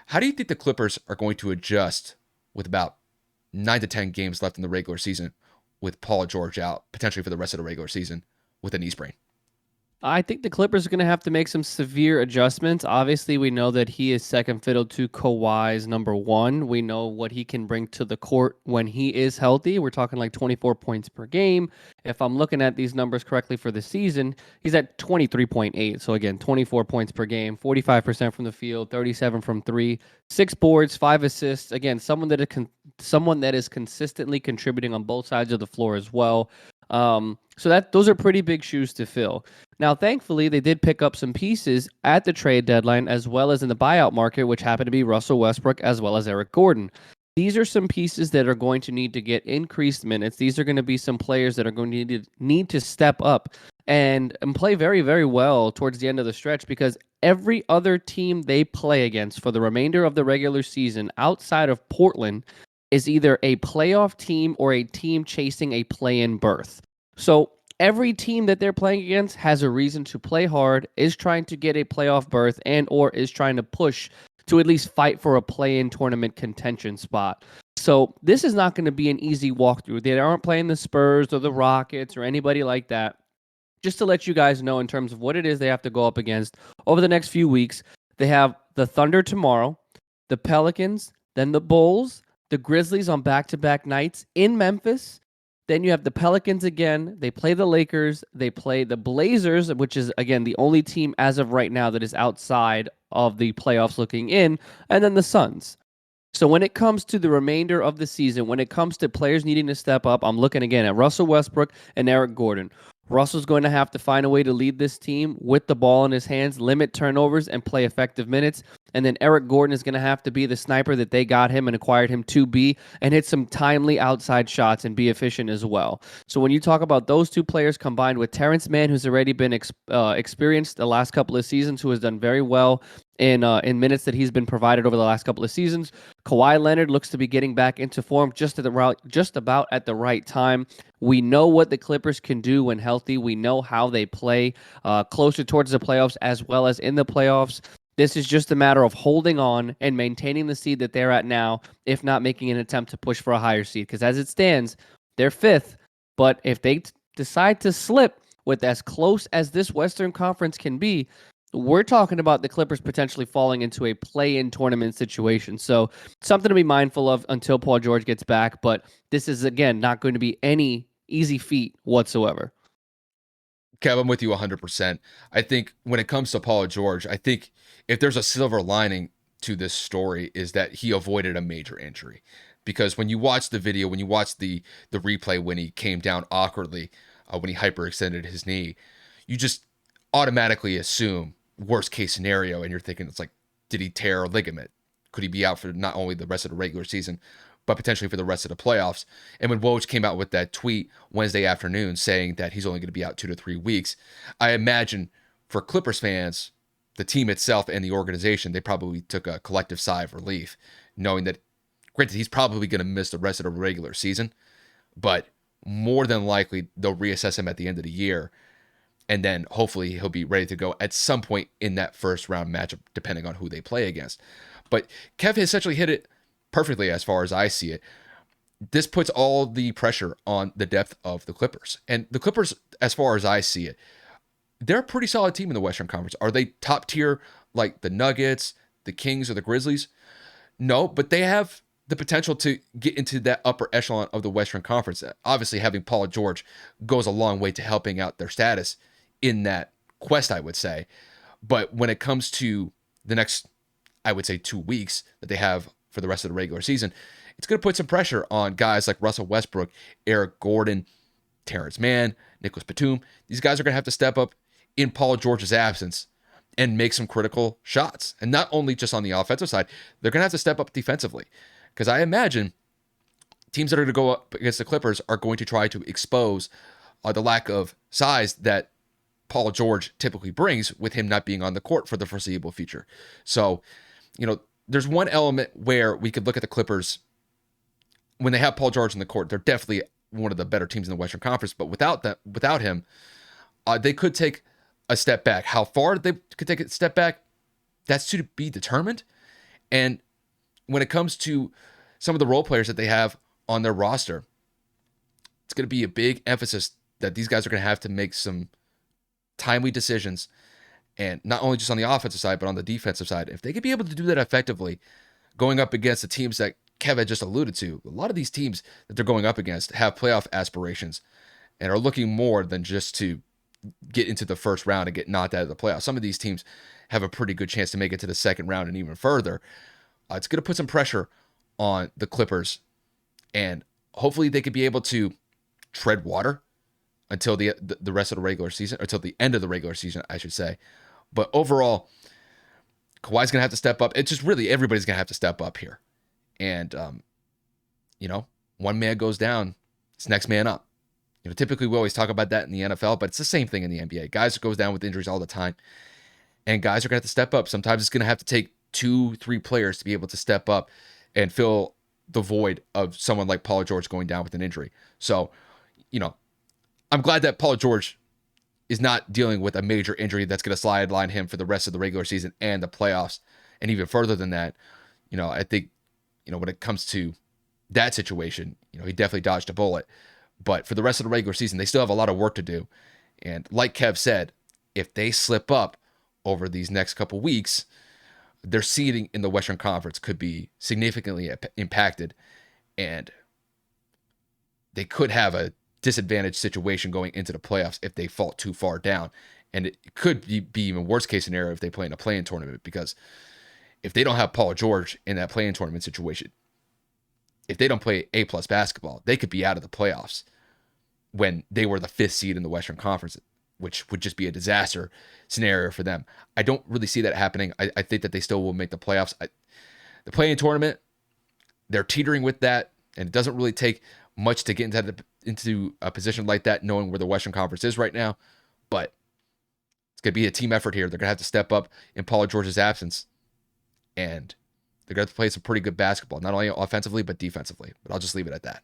How do you think the Clippers are going to adjust with about 9 to 10 games left in the regular season with Paul George out potentially for the rest of the regular season with a knee sprain? I think the Clippers are going to have to make some severe adjustments. Obviously, we know that he is second fiddle to Kawhi's number one. We know what he can bring to the court when he is healthy. We're talking like 24 points per game. If I'm looking at these numbers correctly for the season, he's at 23.8. So again, 24 points per game, 45% from the field, 37 from three, 6 boards, 5 assists. Again, someone that is consistently contributing on both sides of the floor as well. So that those are pretty big shoes to fill. Now, thankfully, they did pick up some pieces at the trade deadline as well as in the buyout market, which happened to be Russell Westbrook as well as Eric Gordon. These are some pieces that are going to need to get increased minutes. These are going to be some players that are going to need to step up and play very, very well towards the end of the stretch because every other team they play against for the remainder of the regular season outside of Portland is either a playoff team or a team chasing a play-in berth. So every team that they're playing against has a reason to play hard, is trying to get a playoff berth, and or is trying to push to at least fight for a play-in tournament contention spot. So this is not going to be an easy walkthrough. They aren't playing the Spurs or the Rockets or anybody like that. Just to let you guys know in terms of what it is they have to go up against over the next few weeks, they have the Thunder tomorrow, the Pelicans, then the Bulls, the Grizzlies on back-to-back nights in Memphis. Then you have the Pelicans again. They play the Lakers. They play the Blazers, which is, again, the only team as of right now that is outside of the playoffs looking in. And then the Suns. So when it comes to the remainder of the season, when it comes to players needing to step up, I'm looking again at Russell Westbrook and Eric Gordon. Russell's going to have to find a way to lead this team with the ball in his hands, limit turnovers, and play effective minutes. And then Eric Gordon is going to have to be the sniper that they got him and acquired him to be and hit some timely outside shots and be efficient as well. So when you talk about those two players combined with Terrence Mann, who's already been experienced the last couple of seasons, who has done very well in minutes that he's been provided over the last couple of seasons. Kawhi Leonard looks to be getting back into form just about at the right time. We know what the Clippers can do when healthy. We know how they play closer towards the playoffs as well as in the playoffs. This is just a matter of holding on and maintaining the seed that they're at now, if not making an attempt to push for a higher seed. Because as it stands, they're fifth. But if they decide to slip with as close as this Western Conference can be, we're talking about the Clippers potentially falling into a play-in tournament situation. So something to be mindful of until Paul George gets back. But this is, again, not going to be any easy feat whatsoever. Kev, I'm with you 100%. I think when it comes to Paul George, I think if there's a silver lining to this story is that he avoided a major injury. Because when you watch the video, when you watch the replay when he came down awkwardly, when he hyperextended his knee, you just automatically assume worst case scenario, and you're thinking it's like, did he tear a ligament? Could he be out for not only the rest of the regular season, but potentially for the rest of the playoffs? And when Woj came out with that tweet Wednesday afternoon saying that he's only going to be out 2 to 3 weeks, I imagine for Clippers fans, the team itself and the organization, they probably took a collective sigh of relief, knowing that, granted, he's probably going to miss the rest of the regular season, but more than likely they'll reassess him at the end of the year. And then hopefully he'll be ready to go at some point in that first round matchup, depending on who they play against. But Kev essentially hit it perfectly as far as I see it. This puts all the pressure on the depth of the Clippers. And the Clippers, as far as I see it, they're a pretty solid team in the Western Conference. Are they top tier like the Nuggets, the Kings, or the Grizzlies? No, but they have the potential to get into that upper echelon of the Western Conference. Obviously, having Paul George goes a long way to helping out their status in that quest, I would say. But when it comes to the next, I would say, 2 weeks that they have for the rest of the regular season, it's going to put some pressure on guys like Russell Westbrook, Eric Gordon, Terrence Mann, Nicholas Batum. These guys are going to have to step up in Paul George's absence and make some critical shots. And not only just on the offensive side, they're going to have to step up defensively. Because I imagine teams that are going to go up against the Clippers are going to try to expose the lack of size that Paul George typically brings with him not being on the court for the foreseeable future. So, there's one element where we could look at the Clippers when they have Paul George in the court. They're definitely one of the better teams in the Western Conference, but without him, they could take a step back. How far they could take a step back, that's to be determined. And when it comes to some of the role players that they have on their roster, it's going to be a big emphasis that these guys are going to have to make some timely decisions, and not only just on the offensive side, but on the defensive side. If they could be able to do that effectively, going up against the teams that Kev had just alluded to, a lot of these teams that they're going up against have playoff aspirations and are looking more than just to get into the first round and get knocked out of the playoffs. Some of these teams have a pretty good chance to make it to the second round and even further. It's going to put some pressure on the Clippers, and hopefully they could be able to tread water until the rest of the regular season, until the end of the regular season, I should say. But overall, Kawhi's going to have to step up. It's just really everybody's going to have to step up here. And, one man goes down, it's next man up. Typically we always talk about that in the NFL, but it's the same thing in the NBA. Guys goes down with injuries all the time, and guys are going to have to step up. Sometimes it's going to have to take 2-3 players to be able to step up and fill the void of someone like Paul George going down with an injury. So, I'm glad that Paul George is not dealing with a major injury that's going to sideline him for the rest of the regular season and the playoffs. And even further than that, I think, when it comes to that situation, he definitely dodged a bullet. But for the rest of the regular season, they still have a lot of work to do. And like Kev said, if they slip up over these next couple weeks, their seeding in the Western Conference could be significantly impacted. And they could have a disadvantaged situation going into the playoffs if they fall too far down. And it could be even worst case scenario if they play in a play-in tournament, because if they don't have Paul George in that play-in tournament situation, if they don't play A+ basketball, they could be out of the playoffs when they were the 5th seed in the Western Conference, which would just be a disaster scenario for them. I don't really see that happening. I think that they still will make the playoffs. The play-in tournament, they're teetering with that, and it doesn't really take much to get into a position like that, knowing where the Western Conference is right now. But it's going to be a team effort here. They're going to have to step up in Paul George's absence, and they're going to have to play some pretty good basketball, not only offensively, but defensively. But I'll just leave it at that.